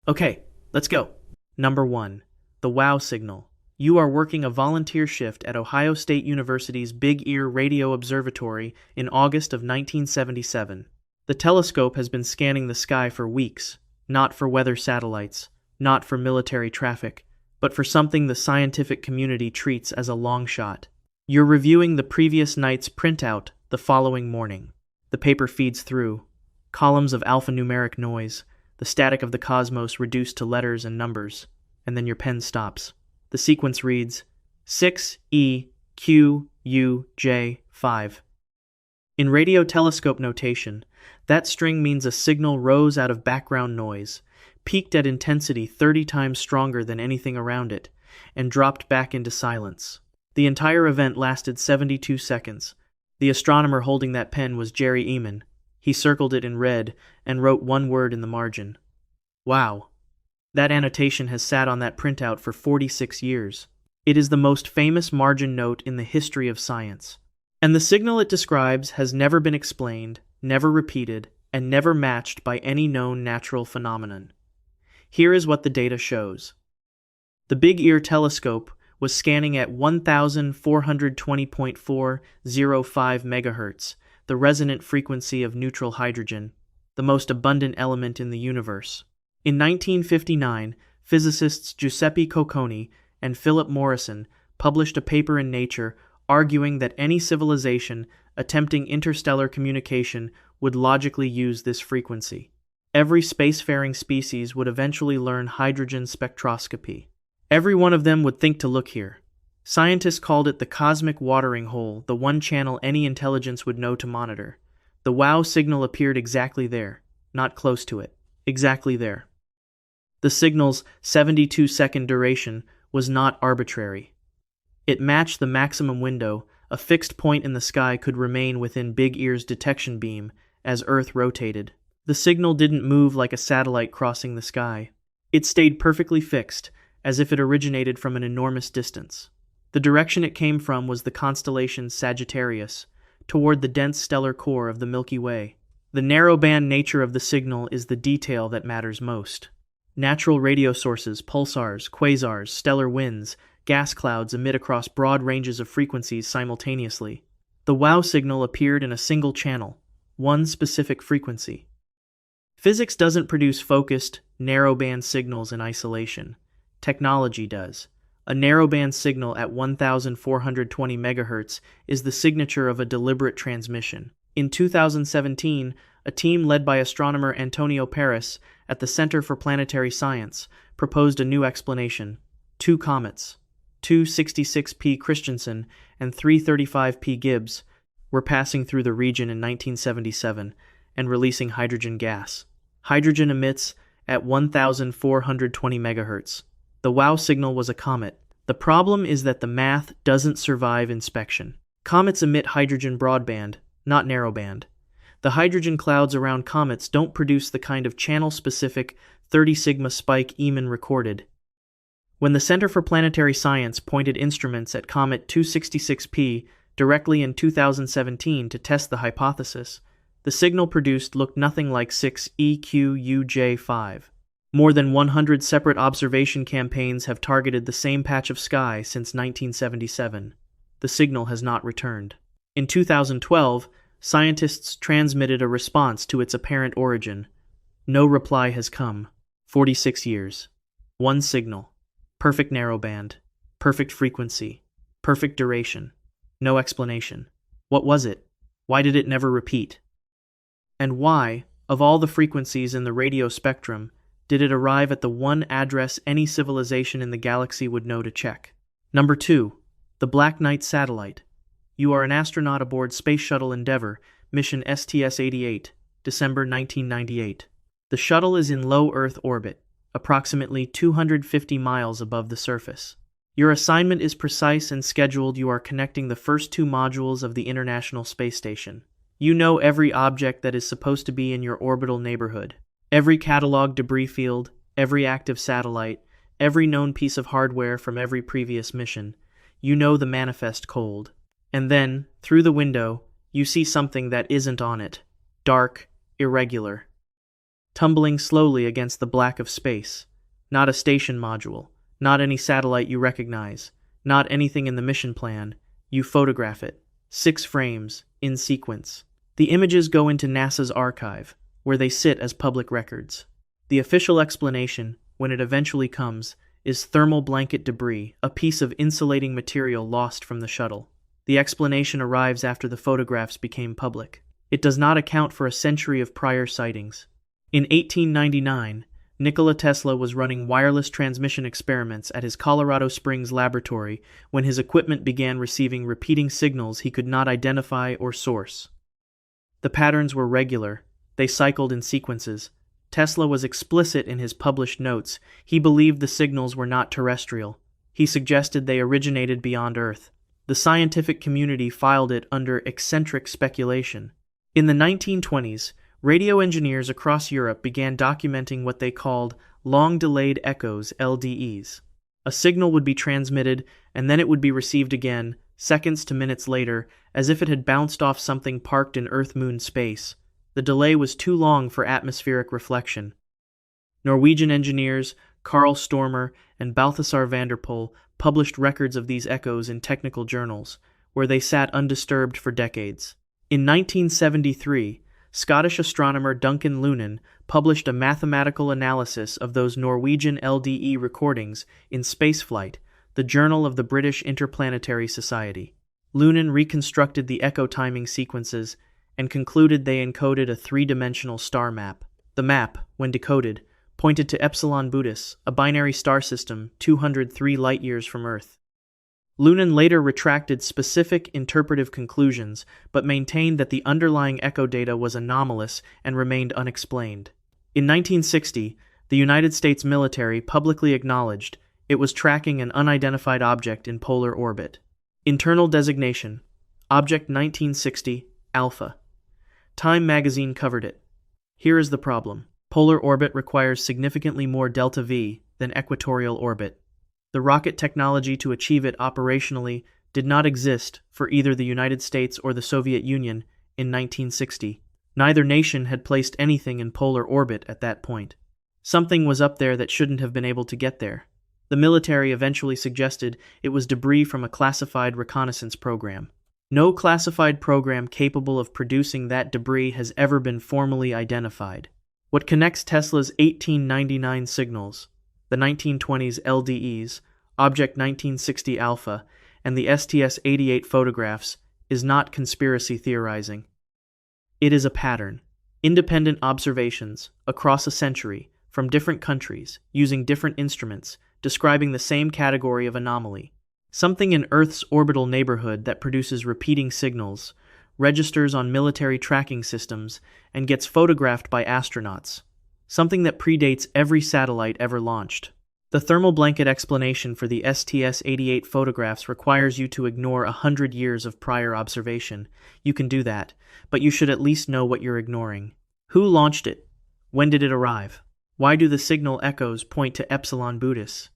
Okay, let's go. Number 1. The WOW signal. You are working a volunteer shift at Ohio State University's Big Ear Radio Observatory in August of 1977. The telescope has been scanning the sky for weeks, not for weather satellites, not for military traffic, but for something the scientific community treats as a long shot. You're reviewing the previous night's printout the following morning. The paper feeds through. Columns of alphanumeric noise, the static of the cosmos reduced to letters and numbers, and then your pen stops. The sequence reads 6EQUJ5. In radio telescope notation, that string means a signal rose out of background noise, peaked at intensity 30 times stronger than anything around it, and dropped back into silence. The entire event lasted 72 seconds. The astronomer holding that pen was Jerry Eman. He circled it in red and wrote one word in the margin. Wow. That annotation has sat on that printout for 46 years. It is the most famous margin note in the history of science. And the signal it describes has never been explained, never repeated, and never matched by any known natural phenomenon. Here is what the data shows. The Big Ear telescope was scanning at 1420.405 megahertz, the resonant frequency of neutral hydrogen, the most abundant element in the universe. In 1959, physicists Giuseppe Cocconi and Philip Morrison published a paper in Nature arguing that any civilization attempting interstellar communication would logically use this frequency. Every spacefaring species would eventually learn hydrogen spectroscopy. Every one of them would think to look here. Scientists called it the cosmic watering hole, the one channel any intelligence would know to monitor. The WOW signal appeared exactly there, not close to it, exactly there. The signal's 72-second duration was not arbitrary. It matched the maximum window a fixed point in the sky could remain within Big Ear's detection beam as Earth rotated. The signal didn't move like a satellite crossing the sky. It stayed perfectly fixed, as if it originated from an enormous distance. The direction it came from was the constellation Sagittarius, toward the dense stellar core of the Milky Way. The narrowband nature of the signal is the detail that matters most. Natural radio sources, pulsars, quasars, stellar winds, gas clouds emit across broad ranges of frequencies simultaneously. The WOW signal appeared in a single channel, one specific frequency. Physics doesn't produce focused, narrowband signals in isolation. Technology does. A narrowband signal at 1420 MHz is the signature of a deliberate transmission. In 2017, a team led by astronomer Antonio Paris at the Center for Planetary Science proposed a new explanation. Two comets, 266P Christensen and 335P Gibbs, were passing through the region in 1977 and releasing hydrogen gas. Hydrogen emits at 1420 MHz. The WOW signal was a comet. The problem is that the math doesn't survive inspection. Comets emit hydrogen broadband, not narrowband. The hydrogen clouds around comets don't produce the kind of channel-specific 30 sigma spike Eman recorded. When the Center for Planetary Science pointed instruments at comet 266P directly in 2017 to test the hypothesis, the signal produced looked nothing like 6EQUJ5. More than 100 separate observation campaigns have targeted the same patch of sky since 1977. The signal has not returned. In 2012, scientists transmitted a response to its apparent origin. No reply has come. 46 years. One signal. Perfect narrowband. Perfect frequency. Perfect duration. No explanation. What was it? Why did it never repeat? And why, of all the frequencies in the radio spectrum, did it arrive at the one address any civilization in the galaxy would know to check? Number 2. The Black Knight satellite. You are an astronaut aboard Space Shuttle Endeavour, mission STS-88, December 1998. The shuttle is in low Earth orbit, approximately 250 miles above the surface. Your assignment is precise and scheduled. You are connecting the first two modules of the International Space Station. You know every object that is supposed to be in your orbital neighborhood. Every catalog debris field, every active satellite, every known piece of hardware from every previous mission. You know the manifest cold. And then, through the window, you see something that isn't on it. Dark, irregular. tumbling slowly against the black of space. Not a station module, not any satellite you recognize, not anything in the mission plan. You photograph it. 6 frames, in sequence. The images go into NASA's archive, where they sit as public records. The official explanation, when it eventually comes, is thermal blanket debris, a piece of insulating material lost from the shuttle. The explanation arrives after the photographs became public. It does not account for a century of prior sightings. In 1899, Nikola Tesla was running wireless transmission experiments at his Colorado Springs laboratory when his equipment began receiving repeating signals he could not identify or source. The patterns were regular. They cycled in sequences. Tesla was explicit in his published notes. He believed the signals were not terrestrial. He suggested they originated beyond Earth. The scientific community filed it under eccentric speculation. In the 1920s, radio engineers across Europe began documenting what they called long-delayed echoes, LDEs. A signal would be transmitted, and then it would be received again, seconds to minutes later, as if it had bounced off something parked in Earth-Moon space. The delay was too long for atmospheric reflection. Norwegian engineers Carl Stormer and Balthasar van der Poel published records of these echoes in technical journals, where they sat undisturbed for decades. In 1973, Scottish astronomer Duncan Lunan published a mathematical analysis of those Norwegian LDE recordings in Spaceflight, the Journal of the British Interplanetary Society. Lunan reconstructed the echo timing sequences and concluded they encoded a 3-dimensional star map. The map, when decoded, pointed to Epsilon Boötis, a binary star system 203 light-years from Earth. Lunan later retracted specific interpretive conclusions, but maintained that the underlying echo data was anomalous and remained unexplained. In 1960, the United States military publicly acknowledged it was tracking an unidentified object in polar orbit. Internal designation: Object 1960, Alpha. Time magazine covered it. Here is the problem. Polar orbit requires significantly more delta V than equatorial orbit. The rocket technology to achieve it operationally did not exist for either the United States or the Soviet Union in 1960. Neither nation had placed anything in polar orbit at that point. Something was up there that shouldn't have been able to get there. The military eventually suggested it was debris from a classified reconnaissance program. No classified program capable of producing that debris has ever been formally identified. What connects Tesla's 1899 signals, the 1920s LDEs, Object 1960 Alpha, and the STS-88 photographs is not conspiracy theorizing. It is a pattern. Independent observations, across a century, from different countries, using different instruments, describing the same category of anomaly. Something in Earth's orbital neighborhood that produces repeating signals, registers on military tracking systems, and gets photographed by astronauts. Something that predates every satellite ever launched. The thermal blanket explanation for the STS-88 photographs requires you to ignore 100 years of prior observation. You can do that, but you should at least know what you're ignoring. Who launched it? When did it arrive? Why do the signal echoes point to Epsilon Boötis?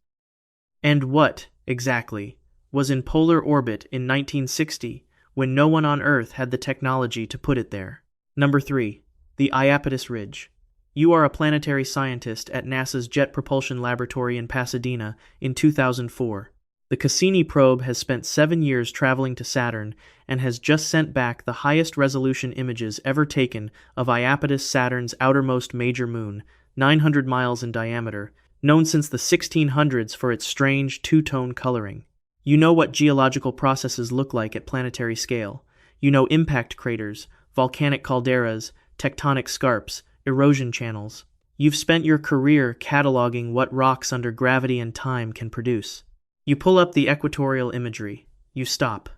And what, exactly, was in polar orbit in 1960 when no one on Earth had the technology to put it there? Number 3. The Iapetus Ridge. You are a planetary scientist at NASA's Jet Propulsion Laboratory in Pasadena in 2004. The Cassini probe has spent 7 years traveling to Saturn and has just sent back the highest resolution images ever taken of Iapetus, Saturn's outermost major moon, 900 miles in diameter, known since the 1600s for its strange two-tone coloring. You know what geological processes look like at planetary scale. You know impact craters, volcanic calderas, tectonic scarps, erosion channels. You've spent your career cataloging what rocks under gravity and time can produce. You pull up the equatorial imagery. You stop.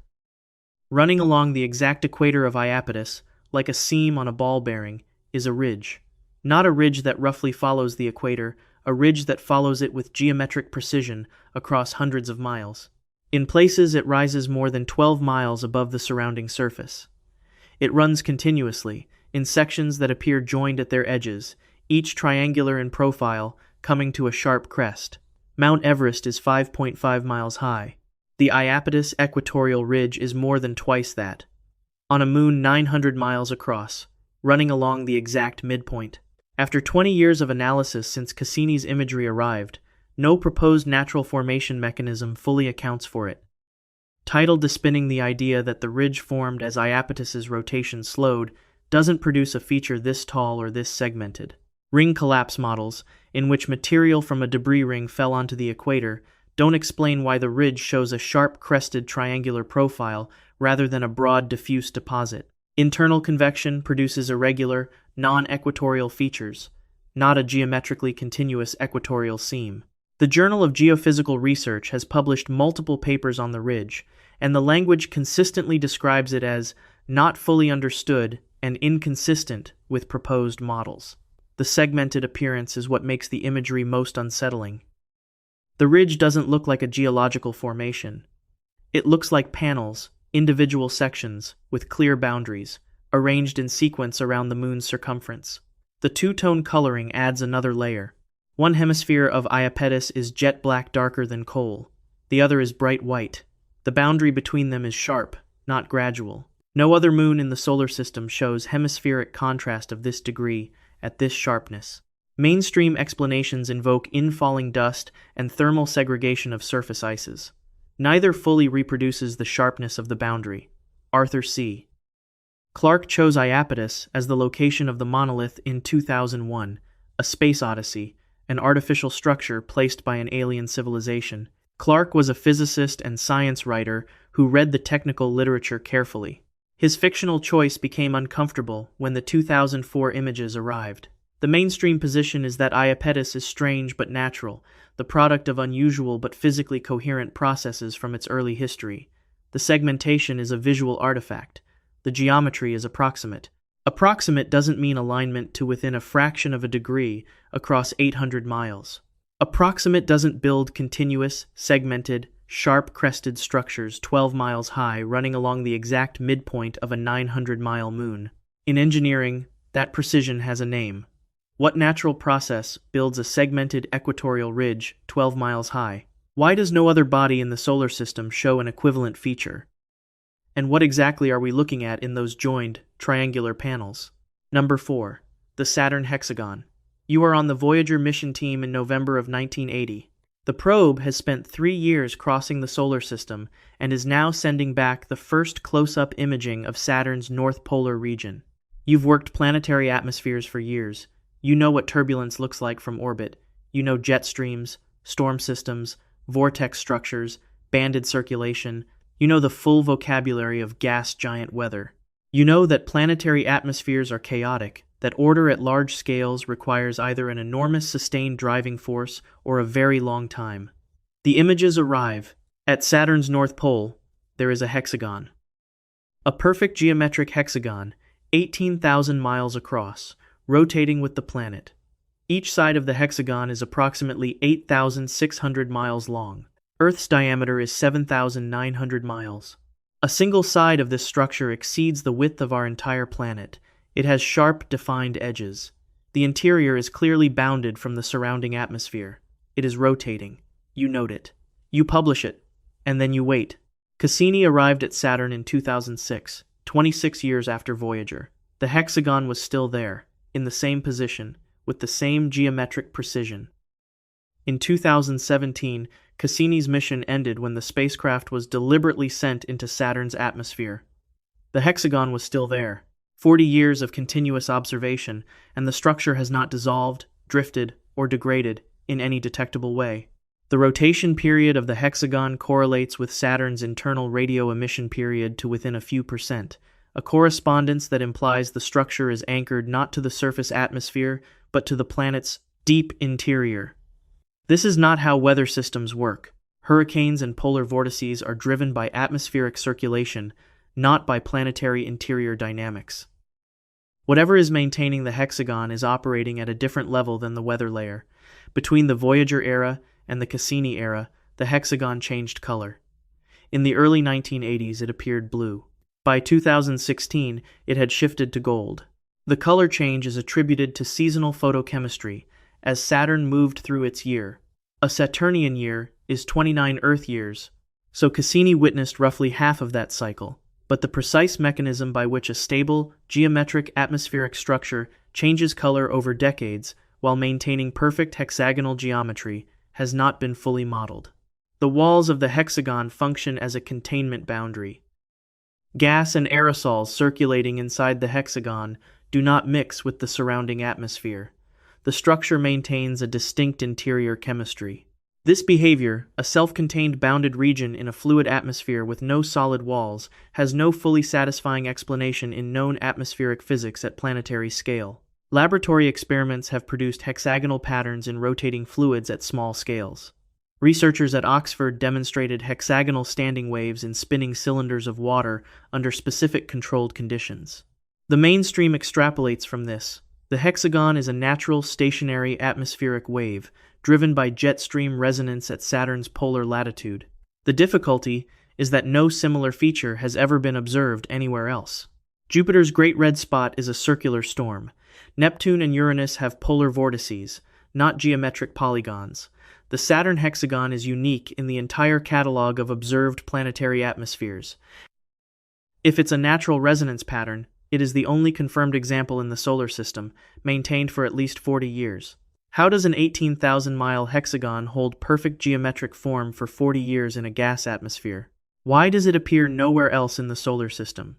Running along the exact equator of Iapetus, like a seam on a ball bearing, is a ridge. Not a ridge that roughly follows the equator, a ridge that follows it with geometric precision across hundreds of miles. In places, it rises more than 12 miles above the surrounding surface. It runs continuously, in sections that appear joined at their edges, each triangular in profile, coming to a sharp crest. Mount Everest is 5.5 miles high. The Iapetus equatorial ridge is more than twice that. On a moon 900 miles across, running along the exact midpoint. After 20 years of analysis since Cassini's imagery arrived, no proposed natural formation mechanism fully accounts for it. Tidal dispinning, the idea that the ridge formed as Iapetus's rotation slowed, doesn't produce a feature this tall or this segmented. Ring collapse models, in which material from a debris ring fell onto the equator, don't explain why the ridge shows a sharp crested triangular profile rather than a broad diffuse deposit. Internal convection produces irregular, non-equatorial features, not a geometrically continuous equatorial seam. The Journal of Geophysical Research has published multiple papers on the ridge, and the language consistently describes it as not fully understood and inconsistent with proposed models. The segmented appearance is what makes the imagery most unsettling. The ridge doesn't look like a geological formation. It looks like panels, individual sections, with clear boundaries, arranged in sequence around the moon's circumference. The two-tone coloring adds another layer. One hemisphere of Iapetus is jet black, darker than coal. The other is bright white. The boundary between them is sharp, not gradual. No other moon in the solar system shows hemispheric contrast of this degree at this sharpness. Mainstream explanations invoke infalling dust and thermal segregation of surface ices. Neither fully reproduces the sharpness of the boundary. Arthur C. Clarke chose Iapetus as the location of the monolith in 2001, A Space Odyssey, an artificial structure placed by an alien civilization. Clarke was a physicist and science writer who read the technical literature carefully. His fictional choice became uncomfortable when the 2004 images arrived. The mainstream position is that Iapetus is strange but natural, the product of unusual but physically coherent processes from its early history. The segmentation is a visual artifact. The geometry is approximate. Approximate doesn't mean alignment to within a fraction of a degree across 800 miles. Approximate doesn't build continuous, segmented, sharp-crested structures 12 miles high running along the exact midpoint of a 900-mile moon. In engineering, that precision has a name. What natural process builds a segmented equatorial ridge 12 miles high? Why does no other body in the solar system show an equivalent feature? And what exactly are we looking at in those joined, triangular panels? Number 4. The Saturn hexagon. You are on the Voyager mission team in November of 1980. The probe has spent 3 years crossing the solar system and is now sending back the first close-up imaging of Saturn's north polar region. You've worked planetary atmospheres for years. You know what turbulence looks like from orbit. You know jet streams, storm systems, vortex structures, banded circulation. You know the full vocabulary of gas giant weather. You know that planetary atmospheres are chaotic, that order at large scales requires either an enormous sustained driving force or a very long time. The images arrive. At Saturn's north pole, there is a hexagon. A perfect geometric hexagon, 18,000 miles across, rotating with the planet. Each side of the hexagon is approximately 8,600 miles long. Earth's diameter is 7,900 miles. A single side of this structure exceeds the width of our entire planet. It has sharp, defined edges. The interior is clearly bounded from the surrounding atmosphere. It is rotating. You note it. You publish it. And then you wait. Cassini arrived at Saturn in 2006, 26 years after Voyager. The hexagon was still there, in the same position, with the same geometric precision. In 2017, Cassini's mission ended when the spacecraft was deliberately sent into Saturn's atmosphere. The hexagon was still there. 40 years of continuous observation, and the structure has not dissolved, drifted, or degraded in any detectable way. The rotation period of the hexagon correlates with Saturn's internal radio emission period to within a few percent, a correspondence that implies the structure is anchored not to the surface atmosphere, but to the planet's deep interior. This is not how weather systems work. Hurricanes and polar vortices are driven by atmospheric circulation, not by planetary interior dynamics. Whatever is maintaining the hexagon is operating at a different level than the weather layer. Between the Voyager era and the Cassini era, the hexagon changed color. In the early 1980s, it appeared blue. By 2016, it had shifted to gold. The color change is attributed to seasonal photochemistry, as Saturn moved through its year. A Saturnian year is 29 Earth years, so Cassini witnessed roughly half of that cycle, but the precise mechanism by which a stable, geometric atmospheric structure changes color over decades while maintaining perfect hexagonal geometry has not been fully modeled. The walls of the hexagon function as a containment boundary. Gas and aerosols circulating inside the hexagon do not mix with the surrounding atmosphere. The structure maintains a distinct interior chemistry. This behavior, a self-contained bounded region in a fluid atmosphere with no solid walls, has no fully satisfying explanation in known atmospheric physics at planetary scale. Laboratory experiments have produced hexagonal patterns in rotating fluids at small scales. Researchers at Oxford demonstrated hexagonal standing waves in spinning cylinders of water under specific controlled conditions. The mainstream extrapolates from this. The hexagon is a natural stationary atmospheric wave, driven by jet stream resonance at Saturn's polar latitude. The difficulty is that no similar feature has ever been observed anywhere else. Jupiter's Great Red Spot is a circular storm. Neptune and Uranus have polar vortices, not geometric polygons. The Saturn hexagon is unique in the entire catalog of observed planetary atmospheres. If it's a natural resonance pattern, it is the only confirmed example in the solar system, maintained for at least 40 years. How does an 18,000-mile hexagon hold perfect geometric form for 40 years in a gas atmosphere? Why does it appear nowhere else in the solar system?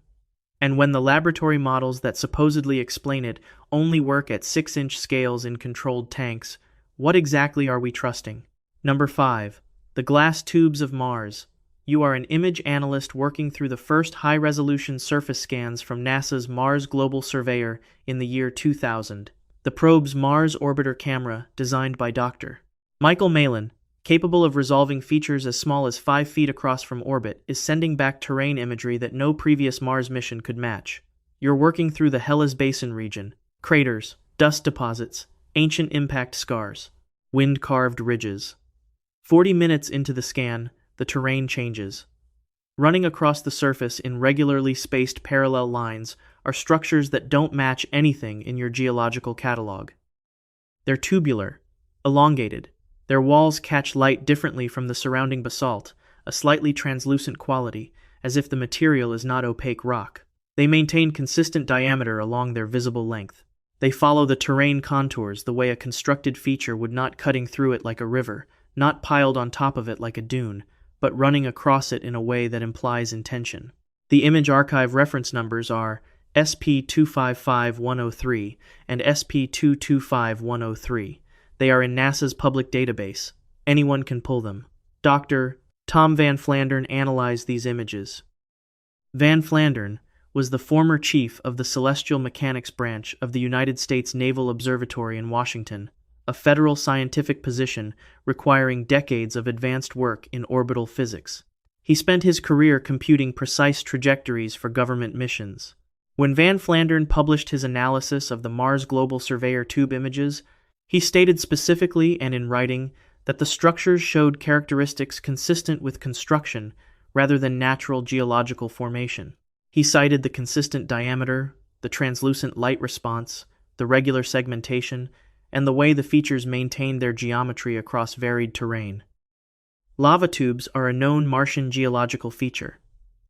And when the laboratory models that supposedly explain it only work at 6-inch scales in controlled tanks, what exactly are we trusting? Number 5. The glass tubes of Mars. You are an image analyst working through the first high-resolution surface scans from NASA's Mars Global Surveyor in the year 2000. The probe's Mars Orbiter camera, designed by Dr. Michael Malin, capable of resolving features as small as 5 feet across from orbit, is sending back terrain imagery that no previous Mars mission could match. You're working through the Hellas Basin region. Craters, dust deposits, ancient impact scars, wind-carved ridges. 40 minutes into the scan, the terrain changes. Running across the surface in regularly spaced parallel lines are structures that don't match anything in your geological catalog. They're tubular, elongated. Their walls catch light differently from the surrounding basalt, a slightly translucent quality, as if the material is not opaque rock. They maintain consistent diameter along their visible length. They follow the terrain contours the way a constructed feature would, not cutting through it like a river, not piled on top of it like a dune, but running across it in a way that implies intention. The image archive reference numbers are SP255103 and SP225103. They are in NASA's public database. Anyone can pull them. Dr. Tom Van Flandern analyzed these images. Van Flandern was the former chief of the Celestial Mechanics Branch of the United States Naval Observatory in Washington, a federal scientific position requiring decades of advanced work in orbital physics. He spent his career computing precise trajectories for government missions. When Van Flandern published his analysis of the Mars Global Surveyor tube images, he stated specifically and in writing that the structures showed characteristics consistent with construction rather than natural geological formation. He cited the consistent diameter, the translucent light response, the regular segmentation, and the way the features maintained their geometry across varied terrain. Lava tubes are a known Martian geological feature.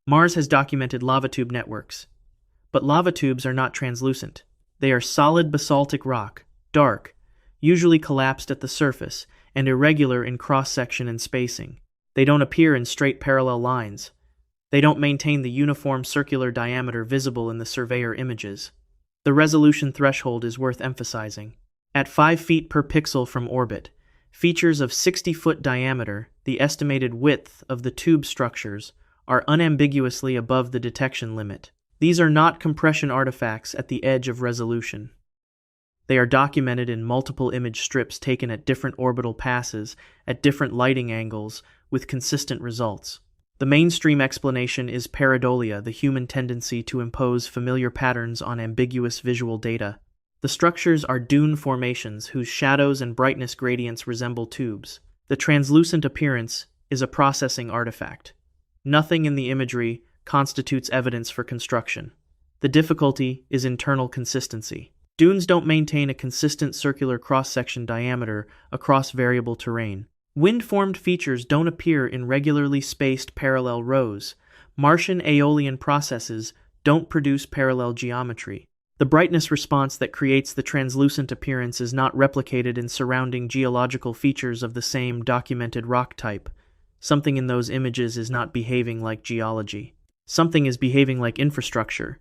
Mars has documented lava tube networks. But lava tubes are not translucent. They are solid basaltic rock, dark, usually collapsed at the surface, and irregular in cross-section and spacing. They don't appear in straight parallel lines. They don't maintain the uniform circular diameter visible in the surveyor images. The resolution threshold is worth emphasizing. At 5 feet per pixel from orbit, features of 60-foot diameter, the estimated width of the tube structures, are unambiguously above the detection limit. These are not compression artifacts at the edge of resolution. They are documented in multiple image strips taken at different orbital passes, at different lighting angles, with consistent results. The mainstream explanation is pareidolia, the human tendency to impose familiar patterns on ambiguous visual data. The structures are dune formations whose shadows and brightness gradients resemble tubes. The translucent appearance is a processing artifact. Nothing in the imagery constitutes evidence for construction. The difficulty is internal consistency. Dunes don't maintain a consistent circular cross-section diameter across variable terrain. Wind-formed features don't appear in regularly spaced parallel rows, Martian aeolian processes don't produce parallel geometry. The brightness response that creates the translucent appearance is not replicated in surrounding geological features of the same documented rock type. Something in those images is not behaving like geology. Something is behaving like infrastructure.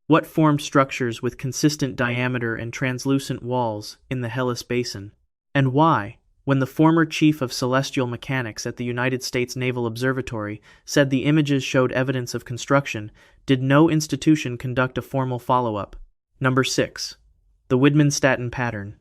What formed structures with consistent diameter and translucent walls in the Hellas Basin? And why, when the former chief of celestial mechanics at the United States Naval Observatory said the images showed evidence of construction, did no institution conduct a formal follow-up? Number 6. The Widmanstatten pattern.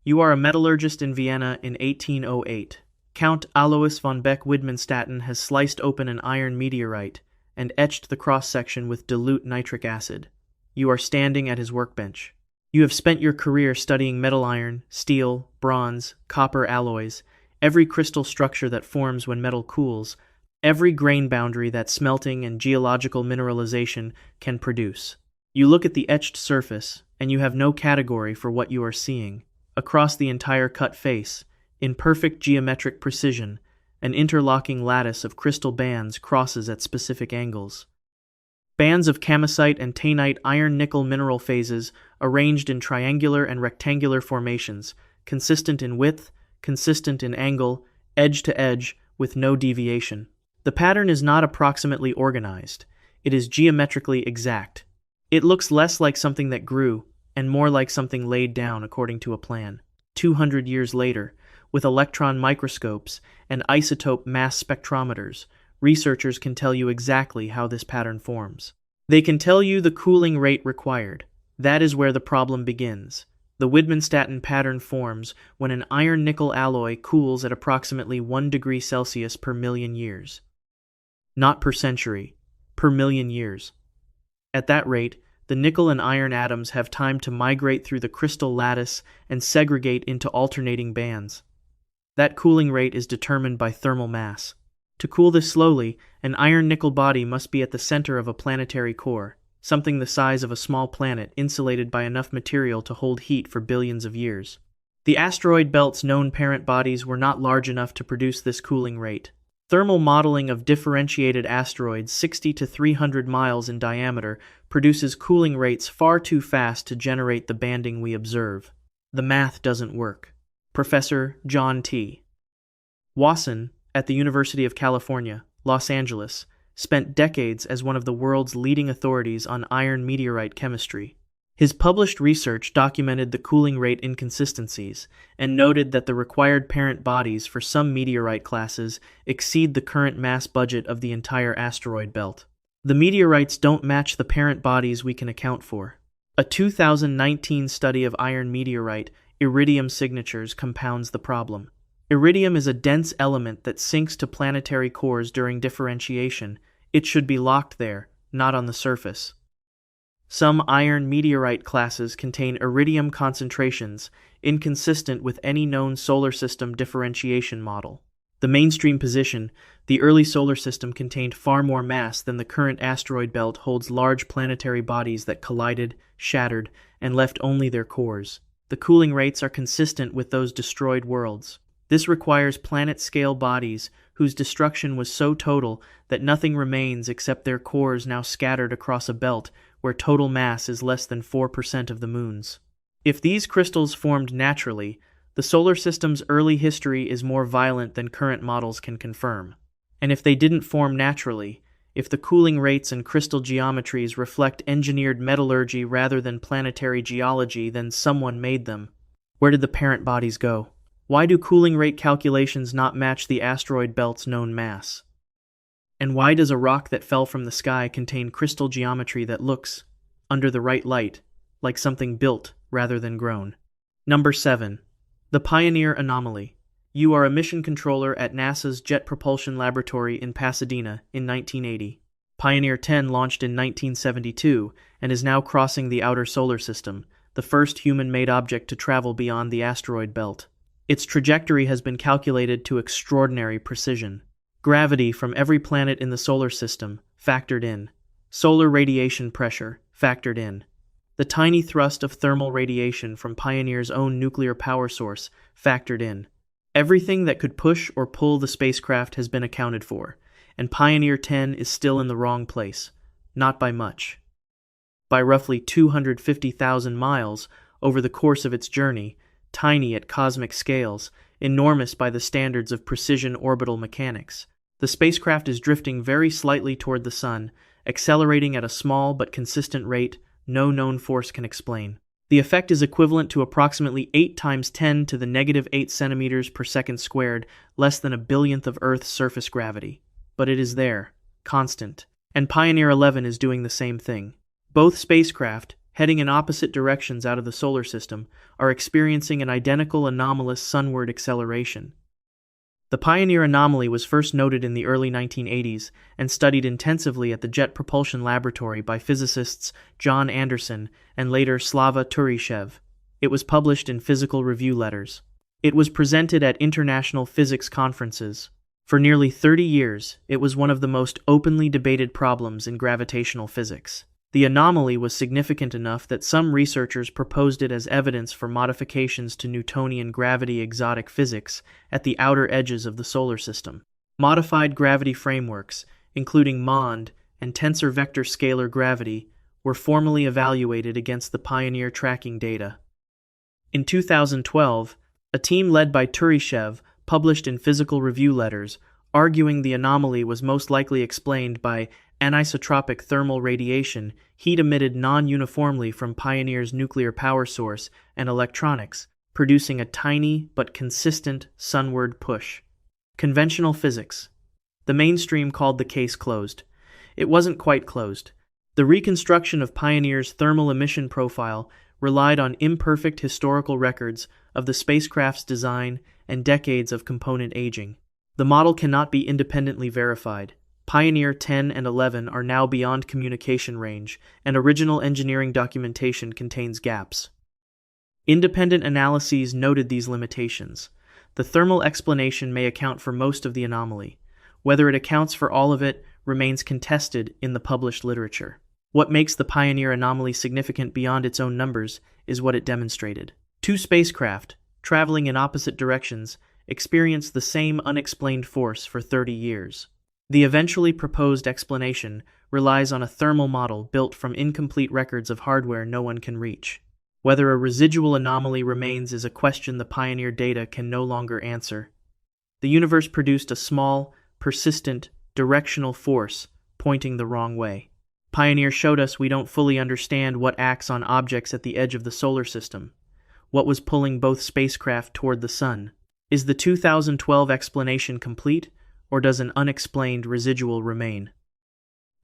You are a metallurgist in Vienna in 1808. Count Alois von Beck-Widmanstatten has sliced open an iron meteorite and etched the cross-section with dilute nitric acid. You are standing at his workbench. You have spent your career studying metal iron, steel, bronze, copper alloys, every crystal structure that forms when metal cools, every grain boundary that smelting and geological mineralization can produce. You look at the etched surface, and you have no category for what you are seeing. Across the entire cut face, in perfect geometric precision, an interlocking lattice of crystal bands crosses at specific angles. Bands of kamacite and taenite iron-nickel mineral phases arranged in triangular and rectangular formations, consistent in width, consistent in angle, edge to edge, with no deviation. The pattern is not approximately organized. It is geometrically exact. It looks less like something that grew, and more like something laid down according to a plan. 200 years later, with electron microscopes and isotope mass spectrometers, researchers can tell you exactly how this pattern forms. They can tell you the cooling rate required. That is where the problem begins. The Widmanstatten pattern forms when an iron-nickel alloy cools at approximately 1 degree Celsius per million years. Not per century, per million years. At that rate, the nickel and iron atoms have time to migrate through the crystal lattice and segregate into alternating bands. That cooling rate is determined by thermal mass. To cool this slowly, an iron-nickel body must be at the center of a planetary core, something the size of a small planet insulated by enough material to hold heat for billions of years. The asteroid belt's known parent bodies were not large enough to produce this cooling rate. Thermal modeling of differentiated asteroids 60 to 300 miles in diameter produces cooling rates far too fast to generate the banding we observe. The math doesn't work. Professor John T. Wasson, at the University of California, Los Angeles, spent decades as one of the world's leading authorities on iron meteorite chemistry. His published research documented the cooling rate inconsistencies and noted that the required parent bodies for some meteorite classes exceed the current mass budget of the entire asteroid belt. The meteorites don't match the parent bodies we can account for. A 2019 study of iron meteorite iridium signatures compounds the problem. Iridium is a dense element that sinks to planetary cores during differentiation. It should be locked there, not on the surface. Some iron meteorite classes contain iridium concentrations inconsistent with any known solar system differentiation model. The mainstream position, the early solar system contained far more mass than the current asteroid belt holds large planetary bodies that collided, shattered, and left only their cores. The cooling rates are consistent with those destroyed worlds. This requires planet-scale bodies whose destruction was so total that nothing remains except their cores now scattered across a belt where total mass is less than 4% of the moon's. If these crystals formed naturally, the solar system's early history is more violent than current models can confirm. And if they didn't form naturally, if the cooling rates and crystal geometries reflect engineered metallurgy rather than planetary geology, then someone made them. Where did the parent bodies go? Why do cooling rate calculations not match the asteroid belt's known mass? And why does a rock that fell from the sky contain crystal geometry that looks, under the right light, like something built rather than grown? Number 7. The Pioneer Anomaly. You are a mission controller at NASA's Jet Propulsion Laboratory in Pasadena in 1980. Pioneer 10 launched in 1972 and is now crossing the outer solar system, the first human-made object to travel beyond the asteroid belt. Its trajectory has been calculated to extraordinary precision. Gravity from every planet in the solar system factored in. Solar radiation pressure factored in. The tiny thrust of thermal radiation from Pioneer's own nuclear power source factored in. Everything that could push or pull the spacecraft has been accounted for, and Pioneer 10 is still in the wrong place. Not by much. By roughly 250,000 miles over the course of its journey, tiny at cosmic scales, enormous by the standards of precision orbital mechanics. The spacecraft is drifting very slightly toward the Sun, accelerating at a small but consistent rate no known force can explain. The effect is equivalent to approximately 8 times 10 to the negative 8 centimeters per second squared, less than a billionth of Earth's surface gravity. But it is there, constant. And Pioneer 11 is doing the same thing. Both spacecraft, heading in opposite directions out of the solar system, are experiencing an identical anomalous sunward acceleration. The Pioneer anomaly was first noted in the early 1980s and studied intensively at the Jet Propulsion Laboratory by physicists John Anderson and later Slava Turishev. It was published in Physical Review Letters. It was presented at international physics conferences. For nearly 30 years, it was one of the most openly debated problems in gravitational physics. The anomaly was significant enough that some researchers proposed it as evidence for modifications to Newtonian gravity exotic physics at the outer edges of the solar system. Modified gravity frameworks, including MOND and tensor vector scalar gravity, were formally evaluated against the Pioneer tracking data. In 2012, a team led by Turishev published in Physical Review Letters, arguing the anomaly was most likely explained by anisotropic thermal radiation, heat emitted non-uniformly from Pioneer's nuclear power source and electronics, producing a tiny but consistent sunward push. Conventional physics. The mainstream called the case closed. It wasn't quite closed. The reconstruction of Pioneer's thermal emission profile relied on imperfect historical records of the spacecraft's design and decades of component aging. The model cannot be independently verified. Pioneer 10 and 11 are now beyond communication range, and original engineering documentation contains gaps. Independent analyses noted these limitations. The thermal explanation may account for most of the anomaly. Whether it accounts for all of it remains contested in the published literature. What makes the Pioneer anomaly significant beyond its own numbers is what it demonstrated. Two spacecraft, traveling in opposite directions, experienced the same unexplained force for 30 years. The eventually proposed explanation relies on a thermal model built from incomplete records of hardware no one can reach. Whether a residual anomaly remains is a question the Pioneer data can no longer answer. The universe produced a small, persistent, directional force pointing the wrong way. Pioneer showed us we don't fully understand what acts on objects at the edge of the solar system. What was pulling both spacecraft toward the Sun? Is the 2012 explanation complete, or does an unexplained residual remain?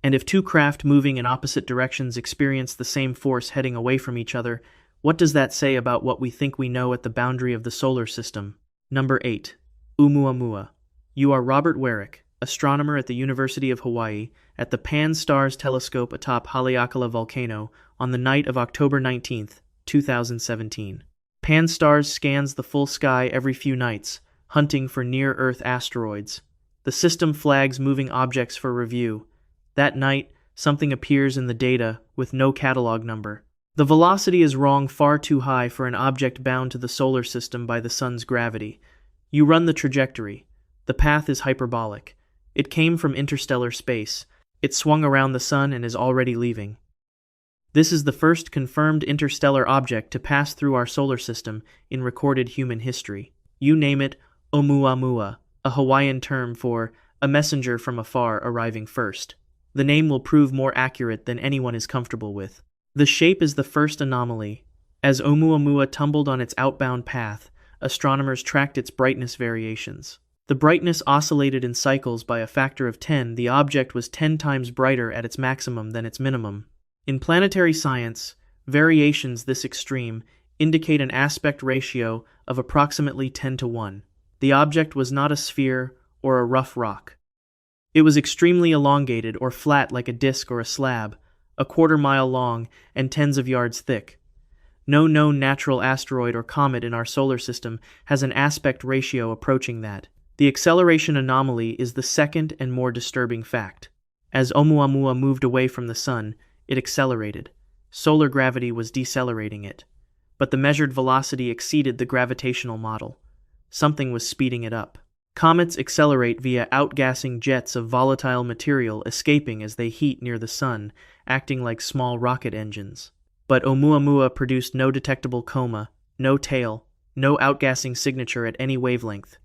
And if two craft moving in opposite directions experience the same force heading away from each other, what does that say about what we think we know at the boundary of the solar system? Number 8. Oumuamua. You are Robert Warwick, astronomer at the University of Hawaii, at the Pan-STARRS telescope atop Haleakala volcano on the night of October 19, 2017. Pan-STARRS scans the full sky every few nights, hunting for near-Earth asteroids. The system flags moving objects for review. That night, something appears in the data with no catalog number. The velocity is wrong, far too high for an object bound to the solar system by the Sun's gravity. You run the trajectory. The path is hyperbolic. It came from interstellar space. It swung around the Sun and is already leaving. This is the first confirmed interstellar object to pass through our solar system in recorded human history. You name it, Oumuamua, a Hawaiian term for a messenger from afar arriving first. The name will prove more accurate than anyone is comfortable with. The shape is the first anomaly. As Oumuamua tumbled on its outbound path, astronomers tracked its brightness variations. The brightness oscillated in cycles by a factor of 10. The object was 10 times brighter at its maximum than its minimum. In planetary science, variations this extreme indicate an aspect ratio of approximately 10 to 1. The object was not a sphere or a rough rock. It was extremely elongated or flat like a disk or a slab, a quarter-mile long and tens of yards thick. No known natural asteroid or comet in our solar system has an aspect ratio approaching that. The acceleration anomaly is the second and more disturbing fact. As Oumuamua moved away from the Sun, it accelerated. Solar gravity was decelerating it. But the measured velocity exceeded the gravitational model. Something was speeding it up. Comets accelerate via outgassing jets of volatile material escaping as they heat near the sun, acting like small rocket engines. But Oumuamua produced no detectable coma, no tail, no outgassing signature at any wavelength.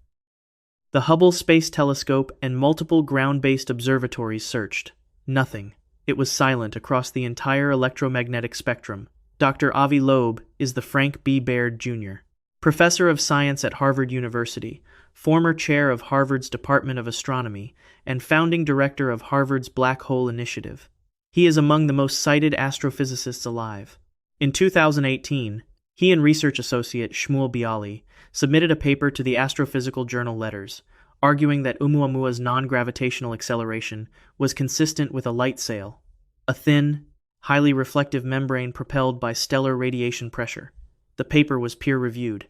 The Hubble Space Telescope and multiple ground-based observatories searched. Nothing. It was silent across the entire electromagnetic spectrum. Dr. Avi Loeb is the Frank B. Baird Jr. Professor of Science at Harvard University, former chair of Harvard's Department of Astronomy, and founding director of Harvard's Black Hole Initiative. He is among the most cited astrophysicists alive. In 2018, he and research associate Shmuel Bialy submitted a paper to the astrophysical journal Letters, arguing that Oumuamua's non-gravitational acceleration was consistent with a light sail, a thin, highly reflective membrane propelled by stellar radiation pressure. The paper was peer-reviewed.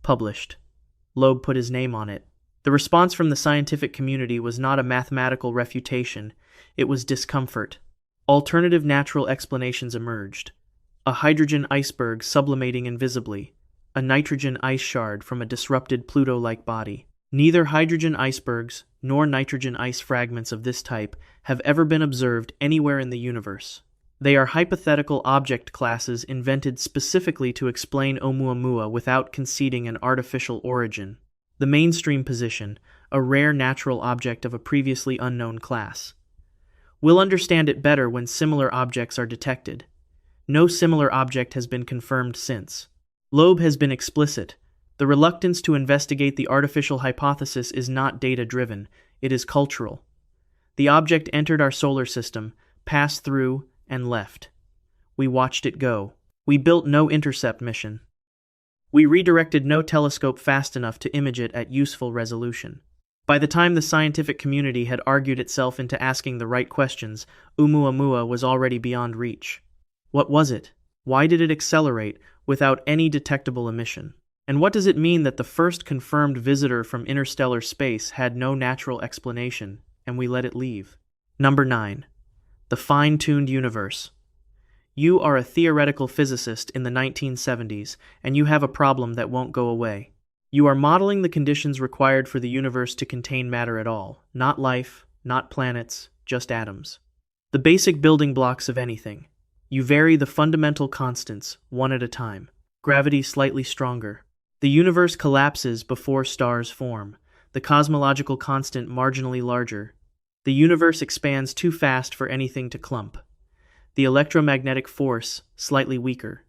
Published. Loeb put his name on it. The response from the scientific community was not a mathematical refutation, it was discomfort. Alternative natural explanations emerged. A hydrogen iceberg sublimating invisibly, a nitrogen ice shard from a disrupted Pluto-like body. Neither hydrogen icebergs nor nitrogen ice fragments of this type have ever been observed anywhere in the universe. They are hypothetical object classes invented specifically to explain Oumuamua without conceding an artificial origin. The mainstream position, a rare natural object of a previously unknown class. We'll understand it better when similar objects are detected. No similar object has been confirmed since. Loeb has been explicit. The reluctance to investigate the artificial hypothesis is not data-driven, it is cultural. The object entered our solar system, passed through, and left. We watched it go. We built no intercept mission. We redirected no telescope fast enough to image it at useful resolution. By the time the scientific community had argued itself into asking the right questions, Oumuamua was already beyond reach. What was it? Why did it accelerate without any detectable emission? And what does it mean that the first confirmed visitor from interstellar space had no natural explanation, and we let it leave? Number 9. The fine-tuned universe. You are a theoretical physicist in the 1970s, and you have a problem that won't go away. You are modeling the conditions required for the universe to contain matter at all, not life, not planets, just atoms. The basic building blocks of anything. You vary the fundamental constants, one at a time. Gravity slightly stronger. The universe collapses before stars form. The cosmological constant marginally larger. The universe expands too fast for anything to clump. The electromagnetic force slightly weaker.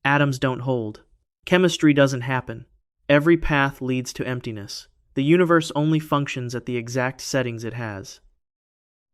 Atoms don't hold. Chemistry doesn't happen. Every path leads to emptiness. The universe only functions at the exact settings it has.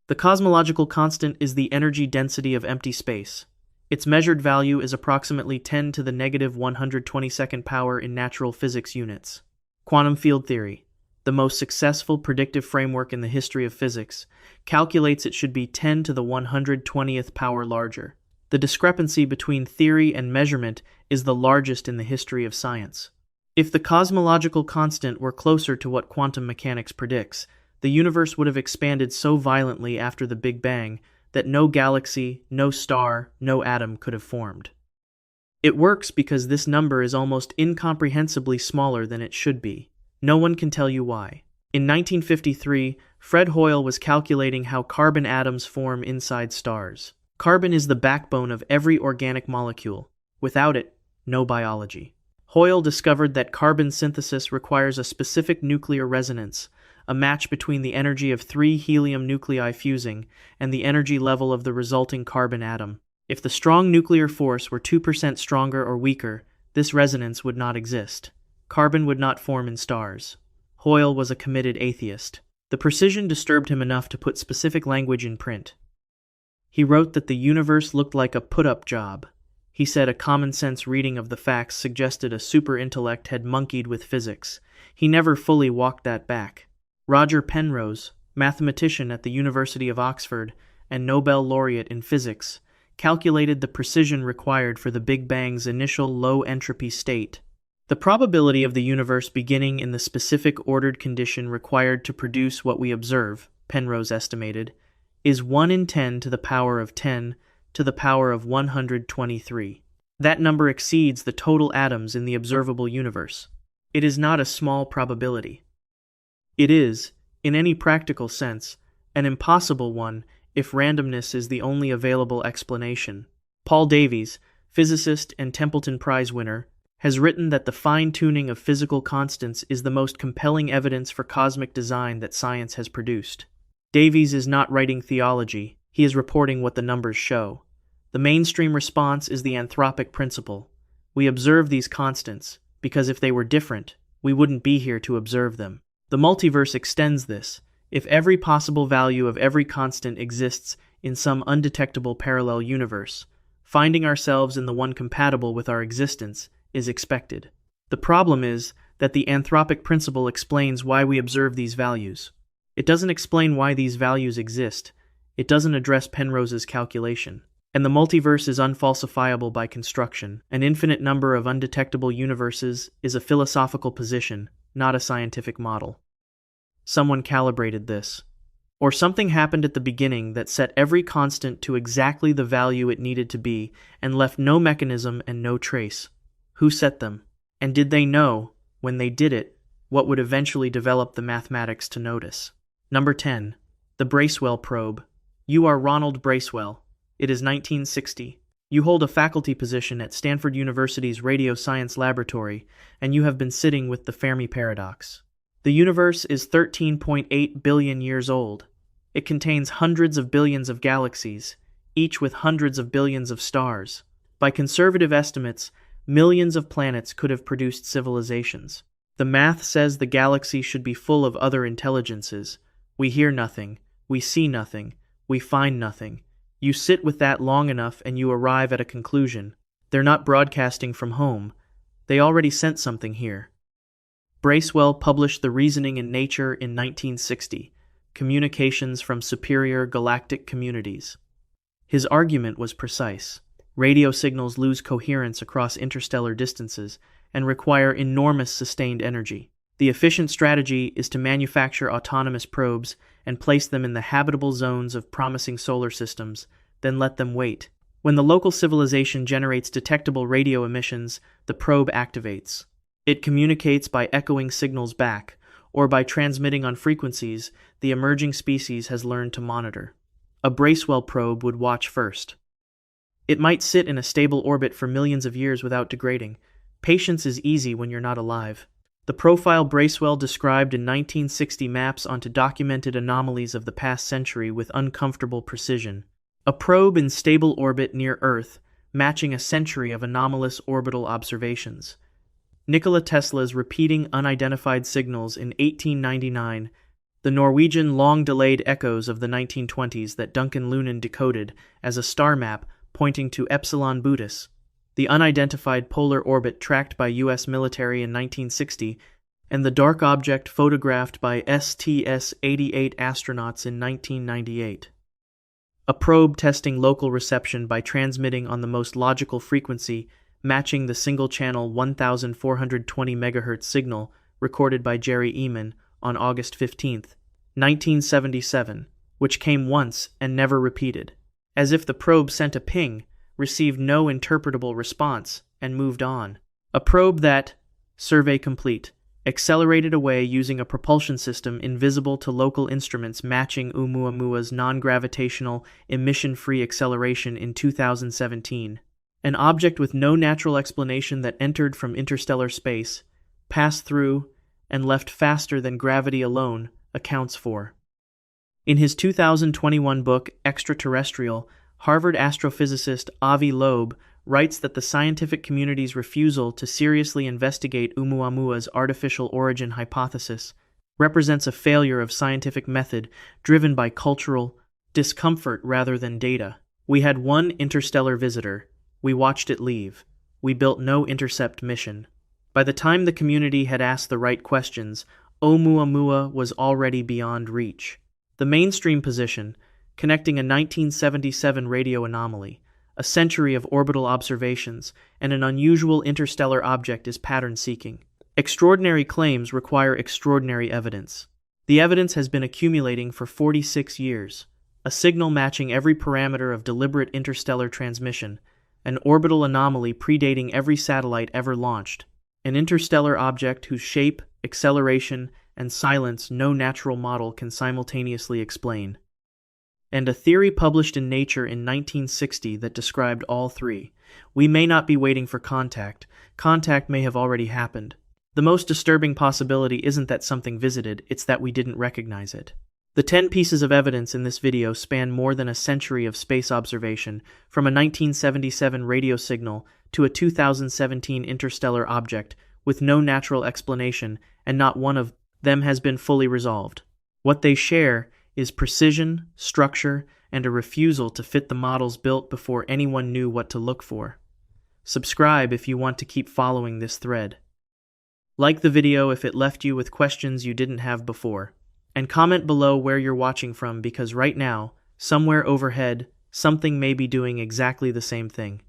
The cosmological constant is the energy density of empty space. Its measured value is approximately 10 to the negative 122nd power in natural physics units. Quantum field theory, the most successful predictive framework in the history of physics, calculates it should be 10 to the 120th power larger. The discrepancy between theory and measurement is the largest in the history of science. If the cosmological constant were closer to what quantum mechanics predicts, the universe would have expanded so violently after the Big Bang that no galaxy, no star, no atom could have formed. It works because this number is almost incomprehensibly smaller than it should be. No one can tell you why. In 1953, Fred Hoyle was calculating how carbon atoms form inside stars. Carbon is the backbone of every organic molecule. Without it, no biology. Hoyle discovered that carbon synthesis requires a specific nuclear resonance, a match between the energy of 3 helium nuclei fusing and the energy level of the resulting carbon atom. If the strong nuclear force were 2% stronger or weaker, this resonance would not exist. Carbon would not form in stars. Hoyle was a committed atheist. The precision disturbed him enough to put specific language in print. He wrote that the universe looked like a put-up job. He said a common-sense reading of the facts suggested a super-intellect had monkeyed with physics. He never fully walked that back. Roger Penrose, mathematician at the University of Oxford and Nobel laureate in physics, calculated the precision required for the Big Bang's initial low-entropy state. The probability of the universe beginning in the specific ordered condition required to produce what we observe, Penrose estimated, is 1 in 10 to the power of 10 to the power of 123. That number exceeds the total atoms in the observable universe. It is not a small probability. It is, in any practical sense, an impossible one if randomness is the only available explanation. Paul Davies, physicist and Templeton Prize winner, has written that the fine-tuning of physical constants is the most compelling evidence for cosmic design that science has produced. Davies is not writing theology, he is reporting what the numbers show. The mainstream response is the anthropic principle. We observe these constants, because if they were different, we wouldn't be here to observe them. The multiverse extends this. If every possible value of every constant exists in some undetectable parallel universe, finding ourselves in the one compatible with our existence is expected. The problem is that the anthropic principle explains why we observe these values. It doesn't explain why these values exist. It doesn't address Penrose's calculation. And the multiverse is unfalsifiable by construction. An infinite number of undetectable universes is a philosophical position, not a scientific model. Someone calibrated this. Or something happened at the beginning that set every constant to exactly the value it needed to be and left no mechanism and no trace. Who set them? And did they know, when they did it, what would eventually develop the mathematics to notice? Number 10. The Bracewell probe. You are Ronald Bracewell. It is 1960. You hold a faculty position at Stanford University's Radio Science Laboratory, and you have been sitting with the Fermi paradox. The universe is 13.8 billion years old. It contains hundreds of billions of galaxies, each with hundreds of billions of stars. By conservative estimates, millions of planets could have produced civilizations. The math says the galaxy should be full of other intelligences. We hear nothing, we see nothing, we find nothing. You sit with that long enough and you arrive at a conclusion. They're not broadcasting from home. They already sent something here. Bracewell published The Reasoning in Nature in 1960, Communications from Superior Galactic Communities. His argument was precise. Radio signals lose coherence across interstellar distances and require enormous sustained energy. The efficient strategy is to manufacture autonomous probes and place them in the habitable zones of promising solar systems, then let them wait. When the local civilization generates detectable radio emissions, the probe activates. It communicates by echoing signals back, or by transmitting on frequencies the emerging species has learned to monitor. A Bracewell probe would watch first. It might sit in a stable orbit for millions of years without degrading. Patience is easy when you're not alive. The profile Bracewell described in 1960 maps onto documented anomalies of the past century with uncomfortable precision. A probe in stable orbit near Earth, matching a century of anomalous orbital observations. Nikola Tesla's repeating unidentified signals in 1899, the Norwegian long-delayed echoes of the 1920s that Duncan Lunan decoded as a star map pointing to Epsilon Bootis, the unidentified polar orbit tracked by U.S. military in 1960, and the dark object photographed by STS-88 astronauts in 1998. A probe testing local reception by transmitting on the most logical frequency, matching the single-channel 1420 MHz signal recorded by Jerry Eman on August 15, 1977, which came once and never repeated. As if the probe sent a ping, received no interpretable response, and moved on. A probe that, survey complete, accelerated away using a propulsion system invisible to local instruments matching Oumuamua's non-gravitational, emission-free acceleration in 2017. An object with no natural explanation that entered from interstellar space, passed through, and left faster than gravity alone accounts for. In his 2021 book, Extraterrestrial, Harvard astrophysicist Avi Loeb writes that the scientific community's refusal to seriously investigate Oumuamua's artificial origin hypothesis represents a failure of scientific method driven by cultural discomfort rather than data. We had one interstellar visitor. We watched it leave. We built no intercept mission. By the time the community had asked the right questions, Oumuamua was already beyond reach. The mainstream position, connecting a 1977 radio anomaly, a century of orbital observations, and an unusual interstellar object is pattern-seeking. Extraordinary claims require extraordinary evidence. The evidence has been accumulating for 46 years, a signal matching every parameter of deliberate interstellar transmission, an orbital anomaly predating every satellite ever launched, an interstellar object whose shape, acceleration, and silence no natural model can simultaneously explain. And a theory published in Nature in 1960 that described all three. We may not be waiting for contact. Contact may have already happened. The most disturbing possibility isn't that something visited, it's that we didn't recognize it. The 10 pieces of evidence in this video span more than a century of space observation, from a 1977 radio signal to a 2017 interstellar object with no natural explanation, and not one of them has been fully resolved. What they share is precision, structure, and a refusal to fit the models built before anyone knew what to look for. Subscribe if you want to keep following this thread. Like the video if it left you with questions you didn't have before. And comment below where you're watching from, because right now, somewhere overhead, something may be doing exactly the same thing.